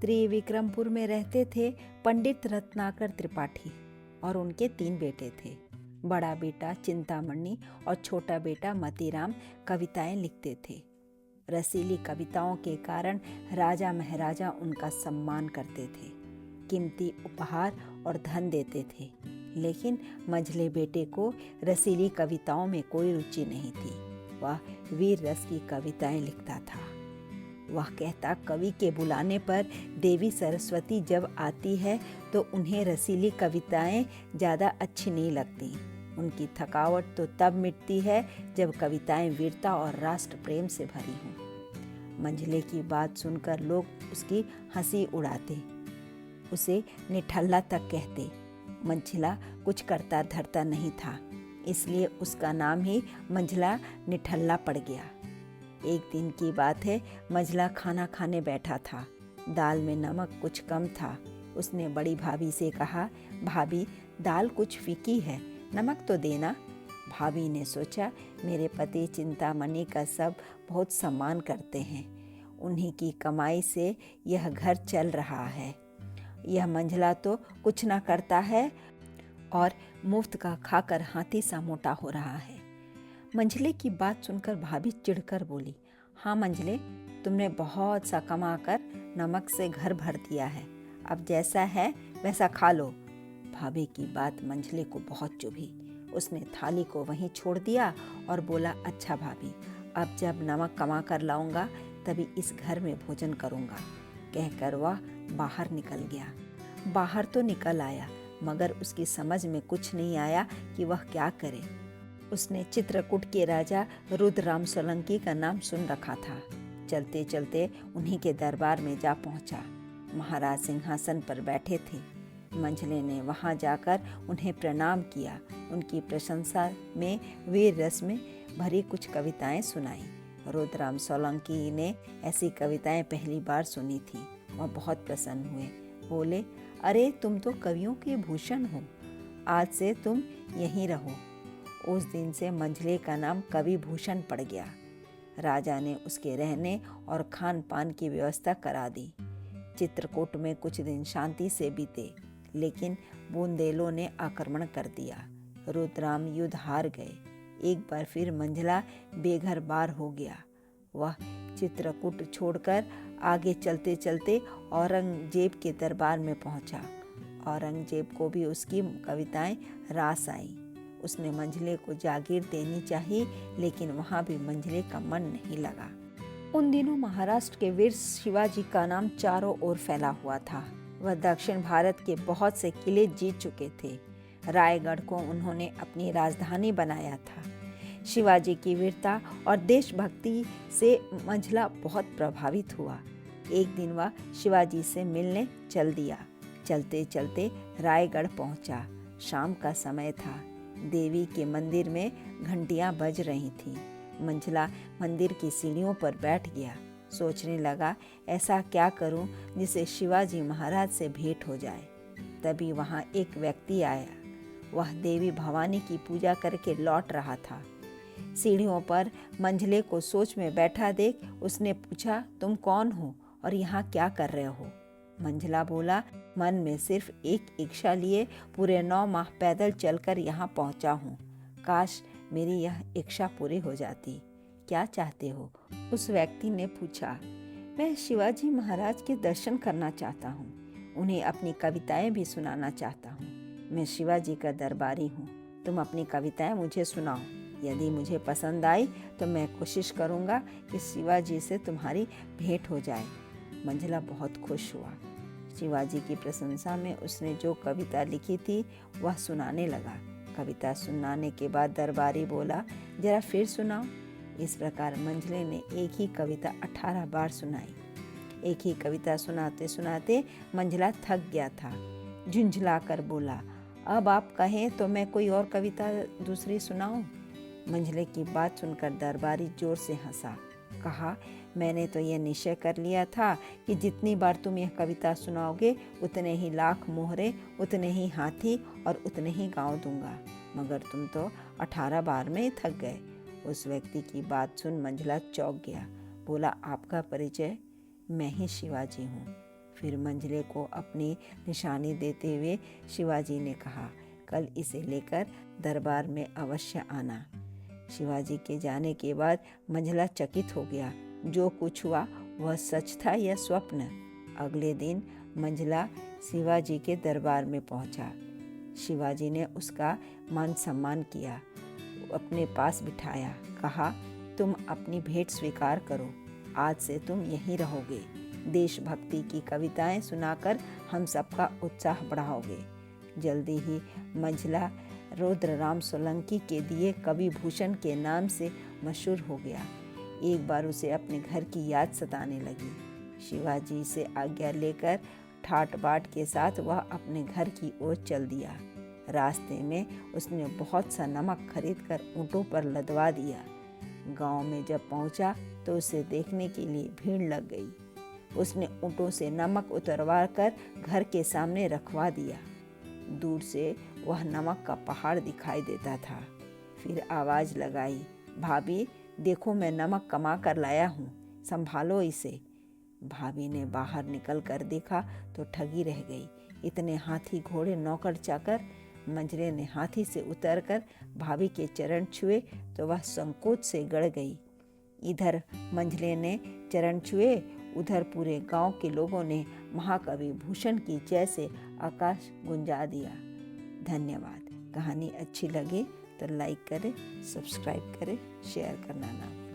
त्रिविक्रमपुर में रहते थे पंडित रत्नाकर त्रिपाठी और उनके 3 बेटे थे। बड़ा बेटा चिंतामणि और छोटा बेटा मतीराम कविताएं लिखते थे। रसीली कविताओं के कारण राजा महाराजा उनका सम्मान करते थे, कीमती उपहार और धन देते थे। लेकिन मंझले बेटे को रसीली कविताओं में कोई रुचि नहीं थी। वह वीर रस की कविताएं लिखता था। वह कहता, कवि के बुलाने पर देवी सरस्वती जब आती है तो उन्हें रसीली कविताएं ज़्यादा अच्छी नहीं लगती। उनकी थकावट तो तब मिटती है जब कविताएं वीरता और राष्ट्र प्रेम से भरी हों। मंझले की बात सुनकर लोग उसकी हंसी उड़ाते, उसे निठल्ला तक कहते। मंझला कुछ करता धरता नहीं था, इसलिए उसका नाम ही मंझला निठल्ला पड़ गया। एक दिन की बात है, मंझला खाना खाने बैठा था। दाल में नमक कुछ कम था। उसने बड़ी भाभी से कहा, भाभी दाल कुछ फीकी है, नमक तो देना। भाभी ने सोचा, मेरे पति चिंतामणि का सब बहुत सम्मान करते हैं, उन्हीं की कमाई से यह घर चल रहा है। यह मंझला तो कुछ ना करता है और मुफ्त का खाकर हाथी सा मोटा हो रहा है। मंझले की बात सुनकर भाभी चिढ़कर बोली, हाँ मंझले, तुमने बहुत सा कमाकर नमक से घर भर दिया है, अब जैसा है वैसा खा लो। भाभी की बात मंझले को बहुत चुभी। उसने थाली को वहीं छोड़ दिया और बोला, अच्छा भाभी, अब जब नमक कमा कर लाऊंगा तभी इस घर में भोजन करूंगा। कहकर वह बाहर निकल गया। बाहर तो निकल आया, मगर उसकी समझ में कुछ नहीं आया कि वह क्या करे। उसने चित्रकूट के राजा रुद्रराम सोलंकी का नाम सुन रखा था। चलते चलते उन्हीं के दरबार में जा पहुंचा। महाराज सिंहासन पर बैठे थे। मंझले ने वहां जाकर उन्हें प्रणाम किया। उनकी प्रशंसा में वीर रस में भरी कुछ कविताएं सुनाई। रुद्रराम सोलंकी ने ऐसी कविताएं पहली बार सुनी थी। वह बहुत प्रसन्न हुए। बोले, अरे तुम तो कवियों के भूषण हो, आज से तुम यहीं रहो। उस दिन से मंझले का नाम कवि भूषण पड़ गया। राजा ने उसके रहने और खान पान की व्यवस्था करा दी। चित्रकूट में कुछ दिन शांति से बीते, लेकिन बुंदेलों ने आक्रमण कर दिया। रुद्रराम युद्ध हार गए। एक बार फिर मंझला बेघर बार हो गया। वह चित्रकूट छोड़कर आगे चलते चलते औरंगजेब के दरबार में पहुंचा। औरंगजेब को भी उसकी कविताएं रास आई। उसने मंझले को जागीर देनी चाहिए, लेकिन वहां भी मंझले का मन नहीं लगा। उन दिनों महाराष्ट्र के वीर शिवाजी का नाम चारों ओर फैला हुआ था। वह दक्षिण भारत के बहुत से किले जीत चुके थे। रायगढ़ को उन्होंने अपनी राजधानी बनाया था। शिवाजी की वीरता और देशभक्ति से मंझला बहुत प्रभावित हुआ। एक दिन वह शिवाजी से मिलने चल दिया। चलते चलते रायगढ़ पहुंचा। शाम का समय था। देवी के मंदिर में घंटियां बज रही थीं। मंझला मंदिर की सीढ़ियों पर बैठ गया। सोचने लगा, ऐसा क्या करूं जिससे शिवाजी महाराज से भेंट हो जाए। तभी वहां एक व्यक्ति आया। वह देवी भवानी की पूजा करके लौट रहा था। सीढ़ियों पर मंझले को सोच में बैठा देख उसने पूछा, तुम कौन हो और यहाँ क्या कर रहे हो? मंझला बोला, मन में सिर्फ एक इच्छा लिए पूरे 9 माह पैदल चलकर यहाँ पहुँचा हूँ। काश मेरी यह इच्छा पूरी हो जाती। क्या चाहते हो? उस व्यक्ति ने पूछा। मैं शिवाजी महाराज के दर्शन करना चाहता हूँ, उन्हें अपनी कविताएं भी सुनाना चाहता हूँ। मैं शिवाजी का दरबारी हूँ, तुम अपनी कविताएं मुझे सुनाओ। यदि मुझे पसंद आई तो मैं कोशिश करूँगा कि शिवाजी से तुम्हारी भेंट हो जाए। मंझला बहुत खुश हुआ। शिवाजी की प्रशंसा में उसने जो कविता लिखी थी वह सुनाने लगा। कविता सुनाने के बाद दरबारी बोला, जरा फिर सुनाओ। इस प्रकार मंझले ने एक ही कविता 18 बार सुनाई। एक ही कविता सुनाते सुनाते मंझला थक गया था। झुंझला कर बोला, अब आप कहें तो मैं कोई और कविता दूसरी सुनाऊं? मंझले की बात सुनकर दरबारी जोर से हंसा। कहा, मैंने तो यह निश्चय कर लिया था कि जितनी बार तुम यह कविता सुनाओगे उतने ही लाख मोहरे, उतने ही हाथी और उतने ही गांव दूंगा, मगर तुम तो 18 बार में ही थक गए। उस व्यक्ति की बात सुन मंझला चौंक गया। बोला, आपका परिचय? मैं ही शिवाजी हूँ। फिर मंझले को अपनी निशानी देते हुए शिवाजी ने कहा, कल इसे लेकर दरबार में अवश्य आना। शिवाजी के जाने के बाद मंझला चकित हो गया। जो कुछ हुआ वह सच था या स्वप्न? अगले दिन मंझला शिवाजी के दरबार में पहुंचा। शिवाजी ने उसका मान सम्मान किया, अपने पास बिठाया, कहा, तुम अपनी भेंट स्वीकार करो, आज से तुम यहीं रहोगे। देशभक्ति की कविताएं सुनाकर हम सबका उत्साह बढ़ाओगे। जल्दी ही मंझला रुद्रराम सोलंकी के दिए कवि भूषण के नाम से मशहूर हो गया। एक बार उसे अपने घर की याद सताने लगी। शिवाजी से आज्ञा लेकर ठाट बाट के साथ वह अपने घर की ओर चल दिया। रास्ते में उसने बहुत सा नमक खरीदकर ऊँटों पर लदवा दिया। गांव में जब पहुंचा तो उसे देखने के लिए भीड़ लग गई। उसने ऊँटों से नमक उतरवा कर घर के सामने रखवा दिया। दूर से वह नमक का पहाड़ दिखाई देता था। फिर आवाज़ लगाई, भाभी देखो, मैं नमक कमा कर लाया हूँ, संभालो इसे। भाभी ने बाहर निकल कर देखा तो ठगी रह गई। इतने हाथी घोड़े नौकर चाकर। मंझले ने हाथी से उतरकर भाभी के चरण छुए तो वह संकोच से गड़ गई। इधर मंझले ने चरण छुए, उधर पूरे गांव के लोगों ने महाकवि भूषण की जय से आकाश गुंजा दिया। धन्यवाद। कहानी अच्छी लगे तो लाइक करें, सब्सक्राइब करें, शेयर करना ना भूलें।